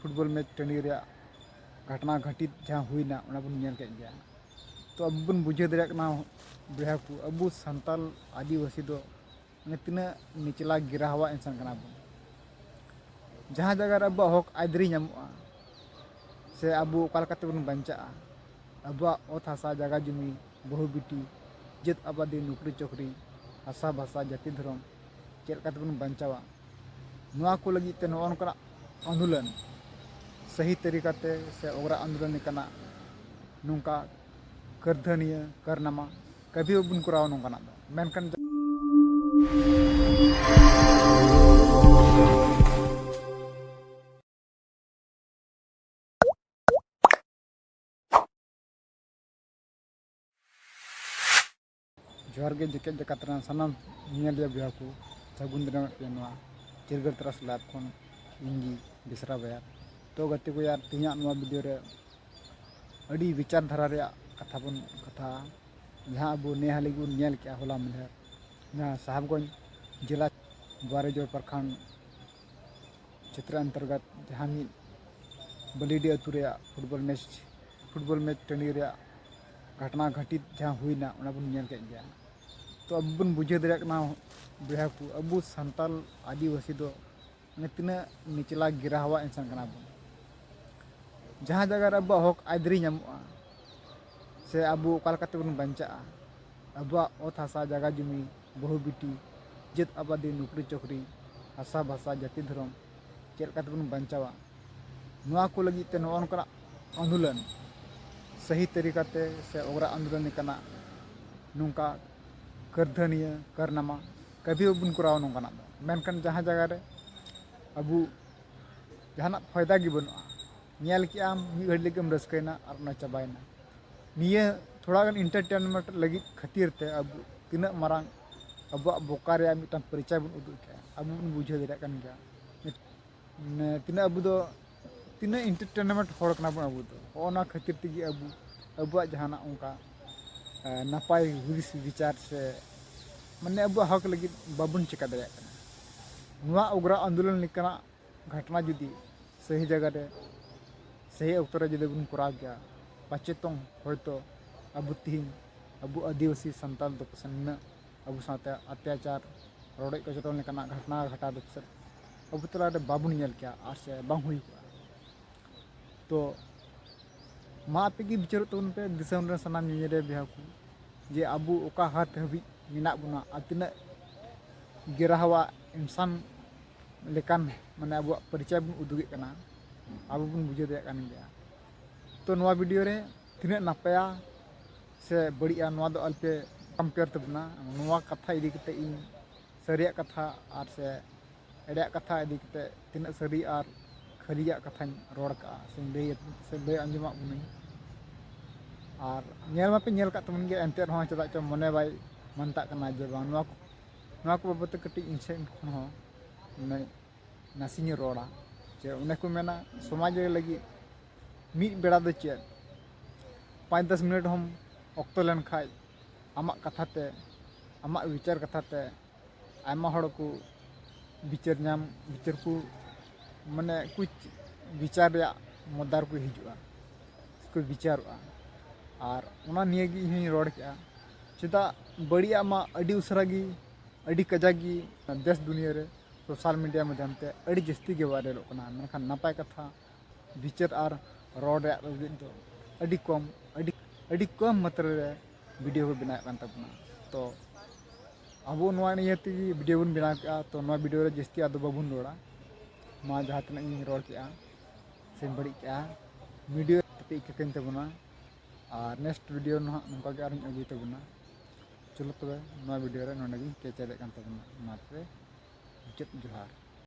Football match टंडी रे घटना घटित जहाँ हुईना उना बन नेल केद गया। तो अब बन बुझे दरिया कना बया को अबु संताल आदिवासी दो माने तिना निचला गिरा हवा इंसान कना बन जहाँ जगह अब हक आदरी नामुआ से अबु ओकाल काते बन बंचा अब ओत हासा जगह जमी बहु बिटी जत आबादी नौकरी चौकरी हासा भाषा जाति धर्म चेक काते बन बंचावा नुआ को लगी ते नोनका आंदोलन सही तरीका ते से ओगरा आंदोलन कना नुका करधनिया करनामा कभी बन कराव नोंकाना मेनकन जोहार के जकेट जकातना सनम नियलिया बिहा को सगुन दिन पेनवा चिरगर तरस लाइव खन इंगी बिसरा बया तो गति को यार तिना नवा वीडियो रे अड़ी विचार धारा रे कथा बन कथा जहाँ अब नेहाली को नेल के होला मधर जहाँ साहबगंज जिला बारेजोर प्रखंड क्षेत्र अंतर्गत जहाँ बलीडी अतु रे फुटबॉल मैच टंडी रे घटना घटित जहाँ हुईना उना बन नेल केद गया। तो अब बन बुझे दरिया कना बया को अबु संताल आदिवासी दो माने तिना निचला गिरा हवा इंसान कना बन जहाँ जगह अब हक आदरी नामुआ से अबु ओकाल काते बन बंचा अब ओत हासा जगह जमी बहु बिटी जत आबादी नौकरी चौकरी हासा भाषा जाति धर्म चेक काते बन बंचावा नुआ को लगी ते नोनका आंदोलन सही तरीका ते से ओगरा आंदोलन कना नुका करधनिया करनामा कभी बन कराव नोंकाना मेनकन जहाँ जगह रे अबु जहाना फायदा गी बनुआ नेल के आम मी घड़ी लेके रस्कैना और ना चाबायना निये थोड़ा गन एंटरटेनमेंट लगी खातिर ते अब तीना मारांग अब बोकार या मिटन परिचय बन उदुग के अब बन बुझे दरिया कन गया ने तीना अब दो तीना एंटरटेनमेंट होड़ कना बन अब दो ओना खातिर तिगी अब जहाना उनका नपाय हुदिस विचार से माने अब हक लगी बाबन चिका दरिया कना नुआ उग्र आंदोलन निकना घटना जुदी सही जगह रे सही अक्तर जुदी बन कराव गया पाचेतों होयतो अब तीन अब आदिवासी संताल दो पसंद अब साथे अत्याचार रोड़े कचटों लेकना घटना घटा दो अब तला रे बाबुन नेल क्या आर से बांग हुई तो मा पे की विचार तबन पे दिसम रे सनाम निरे बिहा को जे अबु ओका हाथ हबी मिना बुना अतिना गिराहवा इंसान लेकान माने अब परिचय बन उदुगे कना अब बन बुझे दे कान गया। तो नवा वीडियो रे तिना नापया से बड़िया नवा दो अल्पे कंपेयर तबना नवा कथा इदी कते इन सरिया कथा आर से एड़िया कथा इदी कते तिना सरी आर खलिया कथा रोड़ का से लय अंजमा बुनी और नेल मापे नेल का तमन गे एंते रहा चदा च मने बाय मनता कना जे बांग नवा को बाबत कटी इंसेन हो नासिनी रोड़ा जे उन्हें को मेना समाज लगी मिट बेड़ा दो चेद 5-10 मिनट हम ऑक्टो लेन खाई आमा कथाते आमा विचार कथाते आमा हड़ को विचार नाम विचार को माने कुछ विचार या मुद्दार को हिजुआ को विचारवा और उना निये गी हिं रोड के चेदा बड़िया मा अडी उसरागी अडी कजागी देश दुनिया रे सोशल मीडिया माध्यम ते अडी जस्ती के वायरल कना मेनखान नापाय कथा विचार और रोड रे दो अडी कम मात्रा रे वीडियो को बनाए कान तबना। तो अब नवा नियति वीडियो बन बना के तो नवा वीडियो रे जस्ती आदो बाबुन रोड़ा मा जहाँ तना इन रोड के से बड़ी के वीडियो तपे इकन तबना और नेक्स्ट वीडियो नौका के आरिन अगुई तबना चलो तबे नवा वीडियो रे नोंडे गी केचेदे कान तबना मा तबे जोहार।